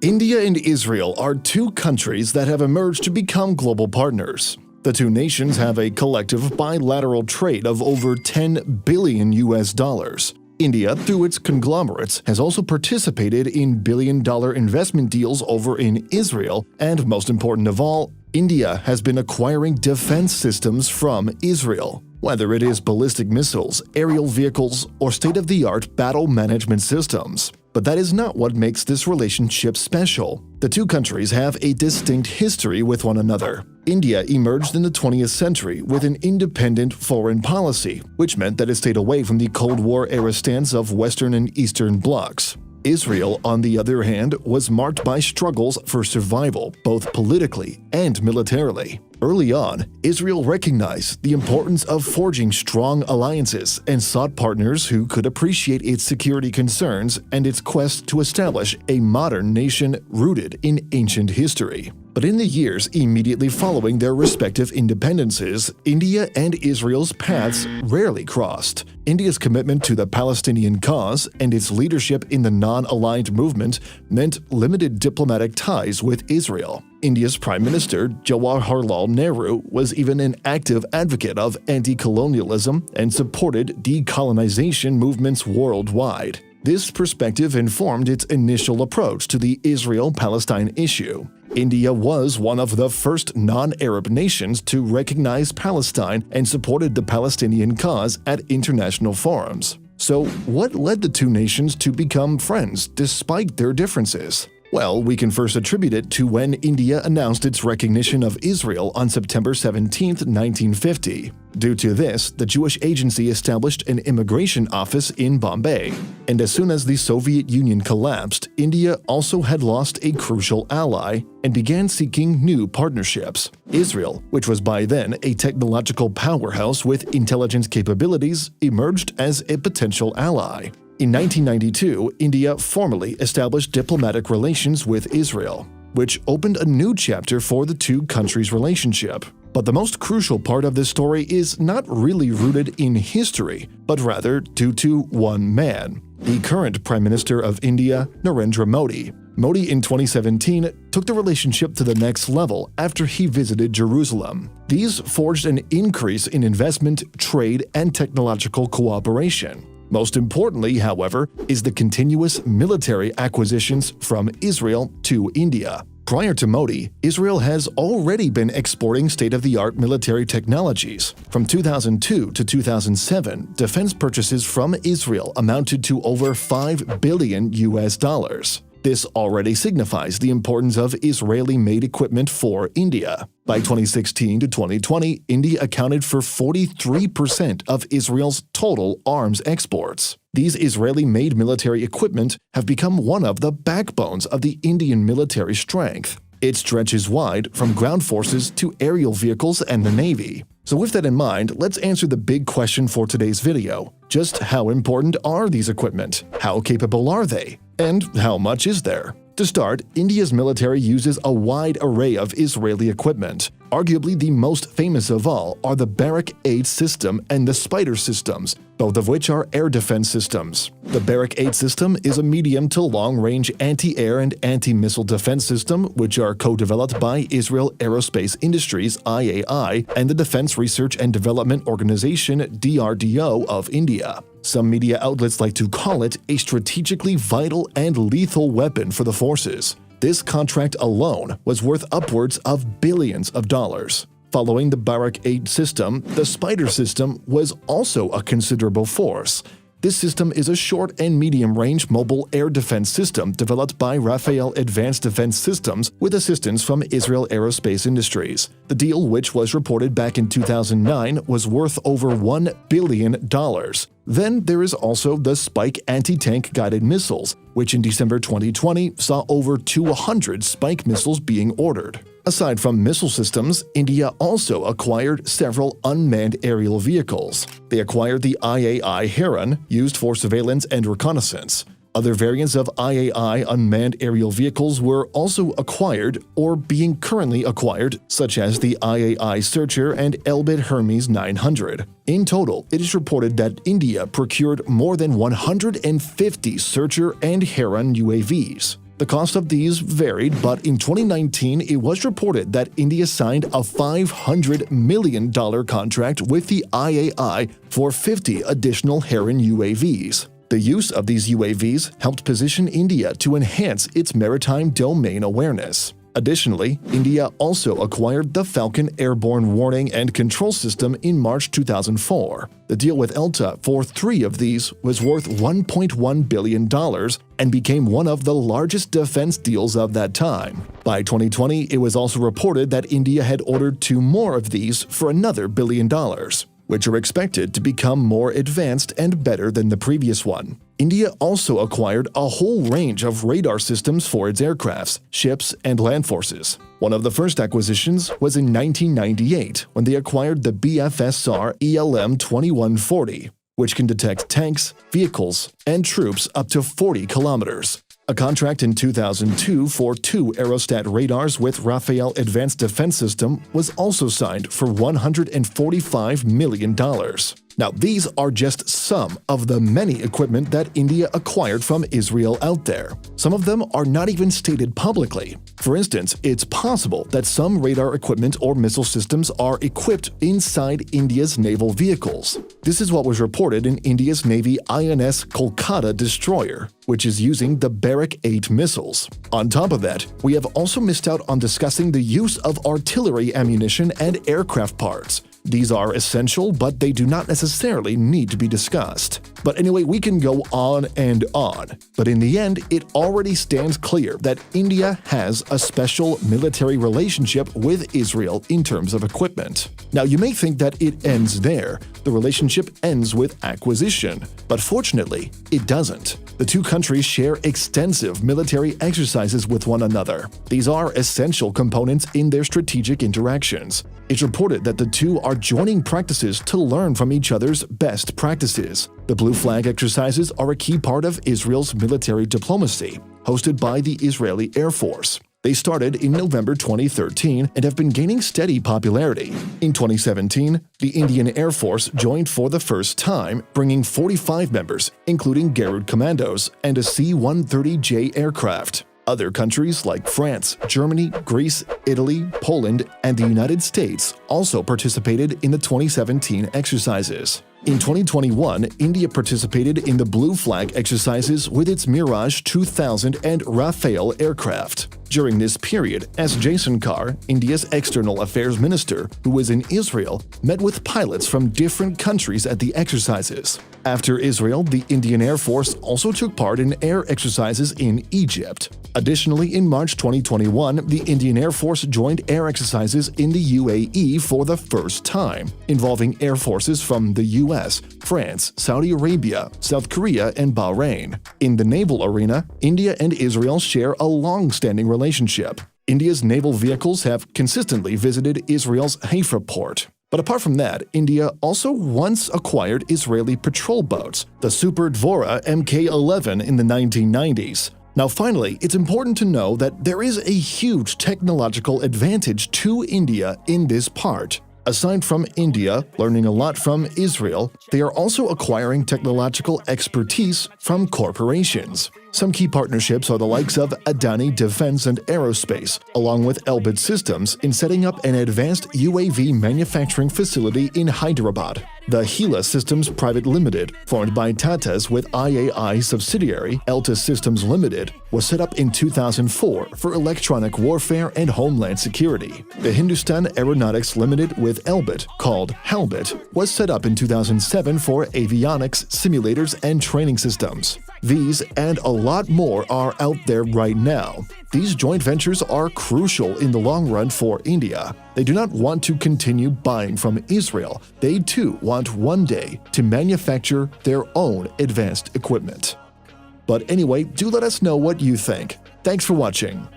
India and Israel are two countries that have emerged to become global partners. The two nations have a collective bilateral trade of over $10 billion. India, through its conglomerates, has also participated in billion-dollar investment deals over in Israel, and most important of all, India has been acquiring defense systems from Israel. Whether it is ballistic missiles, aerial vehicles, or state-of-the-art battle management systems. But that is not what makes this relationship special. The two countries have a distinct history with one another. India emerged in the 20th century with an independent foreign policy, which meant that it stayed away from the Cold War-era stance of Western and Eastern blocs. Israel, on the other hand, was marked by struggles for survival, both politically and militarily. Early on, Israel recognized the importance of forging strong alliances and sought partners who could appreciate its security concerns and its quest to establish a modern nation rooted in ancient history. But in the years immediately following their respective independences, India and Israel's paths rarely crossed. India's commitment to the Palestinian cause and its leadership in the non-aligned movement meant limited diplomatic ties with Israel. India's Prime Minister, Jawaharlal Nehru, was even an active advocate of anti-colonialism and supported decolonization movements worldwide. This perspective informed its initial approach to the Israel-Palestine issue. India was one of the first non-Arab nations to recognize Palestine and supported the Palestinian cause at international forums. So, what led the two nations to become friends despite their differences? Well, we can first attribute it to when India announced its recognition of Israel on September 17, 1950. Due to this, the Jewish Agency established an immigration office in Bombay. And as soon as the Soviet Union collapsed, India also had lost a crucial ally and began seeking new partnerships. Israel, which was by then a technological powerhouse with intelligence capabilities, emerged as a potential ally. In 1992, India formally established diplomatic relations with Israel, which opened a new chapter for the two countries' relationship. But the most crucial part of this story is not really rooted in history, but rather due to one man, the current Prime Minister of India, Narendra Modi. Modi in 2017 took the relationship to the next level after he visited Jerusalem. These forged an increase in investment, trade, and technological cooperation. Most importantly, however, is the continuous military acquisitions from Israel to India. Prior to Modi, Israel has already been exporting state-of-the-art military technologies. From 2002 to 2007, defense purchases from Israel amounted to over $5 billion. This already signifies the importance of Israeli-made equipment for India. By 2016 to 2020, India accounted for 43% of Israel's total arms exports. These Israeli-made military equipment have become one of the backbones of the Indian military strength. It stretches wide from ground forces to aerial vehicles and the Navy. So with that in mind, let's answer the big question for today's video. Just how important are these equipment? How capable are they? And how much is there? To start, India's military uses a wide array of Israeli equipment. Arguably the most famous of all are the Barak 8 system and the Spider systems, both of which are air defense systems. The Barak 8 system is a medium to long-range anti-air and anti-missile defense system which are co-developed by Israel Aerospace Industries (IAI) and the Defense Research and Development Organization (DRDO) of India. Some media outlets like to call it a strategically vital and lethal weapon for the forces. This contract alone was worth upwards of billions of dollars. Following the Barak 8 system, the Spider system was also a considerable force. This system is a short and medium-range mobile air defense system developed by Rafael Advanced Defense Systems with assistance from Israel Aerospace Industries. The deal, which was reported back in 2009, was worth over $1 billion. Then there is also the Spike anti-tank guided missiles, which in December 2020 saw over 200 Spike missiles being ordered. Aside from missile systems, India also acquired several unmanned aerial vehicles. They acquired the IAI Heron, used for surveillance and reconnaissance. Other variants of IAI unmanned aerial vehicles were also acquired or being currently acquired, such as the IAI Searcher and Elbit Hermes 900. In total, it is reported that India procured more than 150 Searcher and Heron UAVs. The cost of these varied, but in 2019 it was reported that India signed a $500 million contract with the IAI for 50 additional Heron UAVs. The use of these UAVs helped position India to enhance its maritime domain awareness. Additionally, India also acquired the Falcon airborne warning and control system in March 2004. The deal with ELTA for 3 of these was worth $1.1 billion and became one of the largest defense deals of that time. By 2020, it was also reported that India had ordered 2 more of these for another $1 billion, which are expected to become more advanced and better than the previous one. India also acquired a whole range of radar systems for its aircrafts, ships, and land forces. One of the first acquisitions was in 1998 when they acquired the BFSR ELM 2140, which can detect tanks, vehicles, and troops up to 40 kilometers. A contract in 2002 for 2 aerostat radars with Rafael Advanced Defense System was also signed for $145 million. Now, these are just some of the many equipment that India acquired from Israel out there. Some of them are not even stated publicly. For instance, it's possible that some radar equipment or missile systems are equipped inside India's naval vehicles. This is what was reported in India's Navy INS Kolkata destroyer, which is using the Barak 8 missiles. On top of that, we have also missed out on discussing the use of artillery ammunition and aircraft parts. These are essential, but they do not necessarily need to be discussed. But anyway, we can go on and on. But in the end, it already stands clear that India has a special military relationship with Israel in terms of equipment. Now, you may think that it ends there. The relationship ends with acquisition. But fortunately, it doesn't. The 2 countries share extensive military exercises with one another. These are essential components in their strategic interactions. It's reported that the 2 are joining practices to learn from each other's best practices. The Blue Flag exercises are a key part of Israel's military diplomacy, hosted by the Israeli Air Force. They started in November 2013 and have been gaining steady popularity. In 2017, the Indian Air Force joined for the first time, bringing 45 members, including Garud Commandos and a C-130J aircraft. Other countries like France, Germany, Greece, Italy, Poland, and the United States also participated in the 2017 exercises. In 2021, India participated in the Blue Flag exercises with its Mirage 2000 and Rafale aircraft. During this period, S. Jaishankar, India's External Affairs Minister, who was in Israel, met with pilots from different countries at the exercises. After Israel, the Indian Air Force also took part in air exercises in Egypt. Additionally, in March 2021, the Indian Air Force joined air exercises in the UAE for the first time, involving air forces from the US, France, Saudi Arabia, South Korea, and Bahrain. In the naval arena, India and Israel share a long-standing relationship. India's naval vehicles have consistently visited Israel's Haifa port. But apart from that, India also once acquired Israeli patrol boats, the Super Dvora Mk-11 in the 1990s. Now finally, it's important to know that there is a huge technological advantage to India in this part. Aside from India learning a lot from Israel, they are also acquiring technological expertise from corporations. Some key partnerships are the likes of Adani Defense and Aerospace, along with Elbit Systems in setting up an advanced UAV manufacturing facility in Hyderabad. The Gila Systems Private Limited, formed by Tata's with IAI subsidiary Elta Systems Limited, was set up in 2004 for electronic warfare and homeland security. The Hindustan Aeronautics Limited with Elbit, called Halbit, was set up in 2007 for avionics, simulators, and training systems. These and a lot more are out there right now. These joint ventures are crucial in the long run for India. They do not want to continue buying from Israel. They too want one day to manufacture their own advanced equipment. But anyway, do let us know what you think. Thanks for watching.